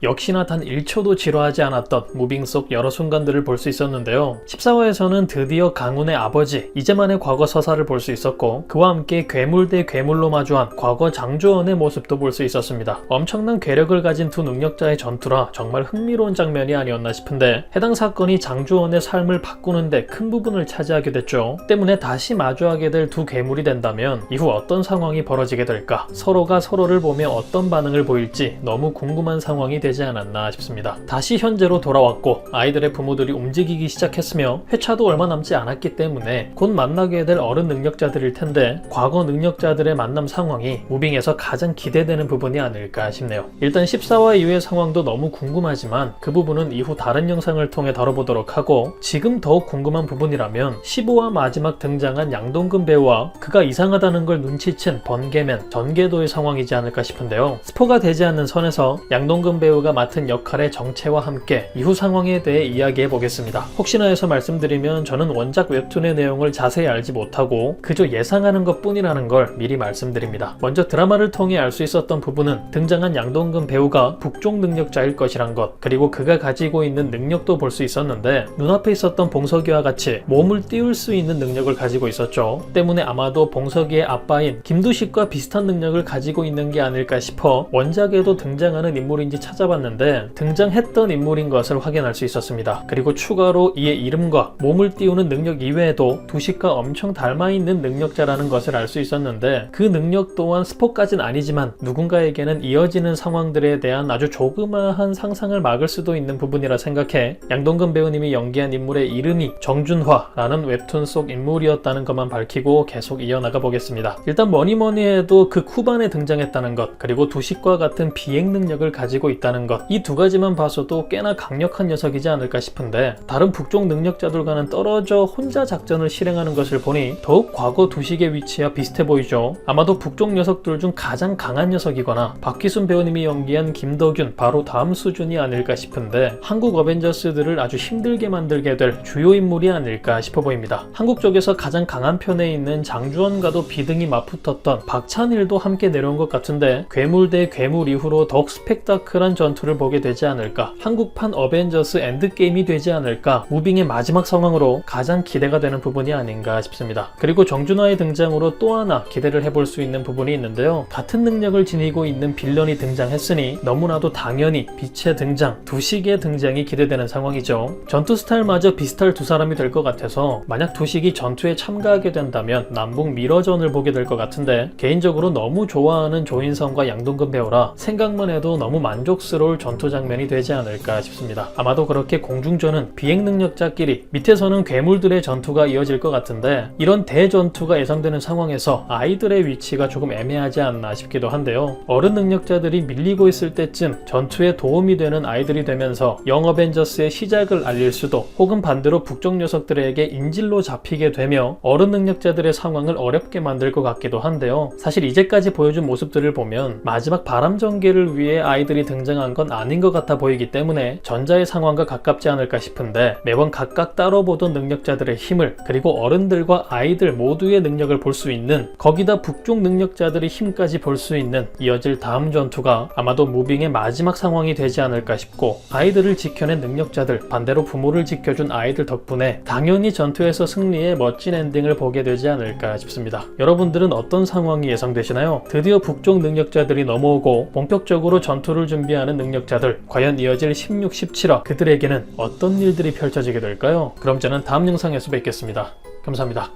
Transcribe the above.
역시나 단 1초도 지루하지 않았던 무빙 속 여러 순간들을 볼 수 있었는데요. 14화에서는 드디어 강훈의 아버지 이재만의 과거 서사를 볼 수 있었고, 그와 함께 괴물 대 괴물로 마주한 과거 장주원의 모습도 볼 수 있었습니다. 엄청난 괴력을 가진 두 능력자의 전투라 정말 흥미로운 장면이 아니었나 싶은데, 해당 사건이 장주원의 삶을 바꾸는데 큰 부분을 차지하게 됐죠. 때문에 다시 마주하게 될 두 괴물이 된다면 이후 어떤 상황이 벌어지게 될까, 서로가 서로를 보며 어떤 반응을 보일지 너무 궁금한 상황이 되지 않았나 싶습니다. 다시 현재로 돌아왔고 아이들의 부모들이 움직이기 시작했으며 회차도 얼마 남지 않았기 때문에 곧 만나게 될 어른 능력자들일 텐데, 과거 능력자들의 만남 상황이 무빙에서 가장 기대되는 부분이 아닐까 싶네요. 일단 14화 이후의 상황도 너무 궁금하지만 그 부분은 이후 다른 영상을 통해 다뤄보도록 하고, 지금 더욱 궁금한 부분이라면 15화 마지막 등장한 양동근 배우와 그가 이상하다는 걸 눈치챈 번개맨 전개도의 상황이지 않을까 싶은데요. 스포가 되지 않는 선에서 양동근 배우가 맡은 역할의 정체와 함께 이후 상황에 대해 이야기해 보겠습니다. 혹시나 해서 말씀드리면 저는 원작 웹툰의 내용을 자세히 알지 못하고 그저 예상하는 것 뿐이라는 걸 미리 말씀드립니다. 먼저 드라마를 통해 알 수 있었던 부분은 등장한 양동근 배우가 북쪽 능력자일 것이란 것, 그리고 그가 가지고 있는 능력도 볼 수 있었는데, 눈앞에 있었던 봉석이와 같이 몸을 띄울 수 있는 능력을 가지고 있었죠. 때문에 아마도 봉석이의 아빠인 김두식과 비슷한 능력을 가지고 있는 게 아닐까 싶어 원작에도 등장하는 인물인지 찾아봤는데 등장했던 인물인 것을 확인할 수 있었습니다. 그리고 추가로 이의 이름과 몸을 띄우는 능력 이외에도 두식과 엄청 닮아있는 능력자라는 것을 알 수 있었는데, 그 능력 또한 스포까진 아니지만 누군가에게는 이어지는 상황들에 대한 아주 조그마한 상상을 막을 수도 있는 부분이라 생각해 양동근 배우님이 연기한 인물의 이름이 정준화라는 웹툰 속 인물이었다는 것만 밝히고 계속 이어나가 보겠습니다. 일단 뭐니뭐니 해도 그 쿠반에 등장했다는 것, 그리고 두식과 같은 비행 능력을 가지고 있다는 것, 이 두 가지만 봐서도 꽤나 강력한 녀석이지 않을까 싶은데, 다른 북쪽 능력자들과는 떨어져 혼자 작전을 실행하는 것을 보니 더욱 과거 두식의 위치와 비슷해 보이죠. 아마도 북쪽 녀석들 중 가장 강한 녀석이거나 박희순 배우님이 연기한 김덕윤 바로 다음 수준이 아닐까 싶은데, 한국 어벤져스들을 아주 힘들게 만들게 될 주요 인물이 아닐까 싶어 보입니다. 한국 쪽에서 가장 강한 편에 있는 장주원과도 비등이 맞붙었던 박찬일도 함께 내려온 것 같은데, 괴물 대 괴물 이후로 더욱 스펙타클한 전투를 보게 되지 않을까, 한국판 어벤져스 엔드게임이 되지 않을까, 무빙의 마지막 상황으로 가장 기대가 되는 부분이 아닌가 싶습니다. 그리고 정준하의 등장으로 또 하나 기대를 해볼 수 있는 부분이 있는데요. 같은 능력을 지니고 있는 빌런이 등장했으니 너무나도 당연히 빛의 등장, 두식의 등장이 기대되는 상황이죠. 전투 스타일마저 비슷할 두 사람이 될 것 같아서 만약 두식이 전투에 참가하게 된다면 남북 미러전을 보게 될 것 같은데, 개인적으로 너무 좋아하는 조인성과 양동근 배우라 생각만 해도 너무 만족스러울 전투 장면이 되지 않을까 싶습니다. 아마도 그렇게 공중전은 비행 능력자끼리, 밑에서는 괴물들의 전투가 이어질 것 같은데, 이런 대전투가 예상되는 상황에서 아이들의 위치가 조금 애매하지 않나 싶기도 한데요. 어른 능력자들이 밀리고 있을 때쯤 전투에 도움이 되는 아이들이 되면서 영 어벤져스의 시작을 알릴 수도, 혹은 반대로 북쪽 녀석들에게 인질로 잡히게 되며 어른 능력자들의 상황을 어렵게 만들 것 같기도 한데요. 사실 이제까지 보여준 모습들을 보면 마지막 바람전개를 위해 아이들이 등장한 건 아닌 것 같아 보이기 때문에 전자의 상황과 가깝지 않을까 싶은데, 매번 각각 따로 보던 능력자들의 힘을, 그리고 어른들과 아이들 모두의 능력을 볼 수 있는, 거기다 북쪽 능력자들의 힘까지 볼 수 있는 이어질 다음 전투가 아마도 무빙의 마지막 상황이 되지 않을까 싶고, 아이들을 지켜낸 능력자들, 반대로 부모를 지켜준 아이들 덕분에 당연히 전투에서 승리의 멋진 엔딩을 보게 되지 않을까 싶습니다. 여러분들은 어떤 상황이 예상되시나요? 드디어 북쪽 능력자들이 넘어오고 본격적으로 전투를 준비하는 능력자들, 과연 이어질 16, 17화 그들에게는 어떤 일들이 펼쳐지게 될까요? 그럼 저는 다음 영상에서 뵙겠습니다. 감사합니다.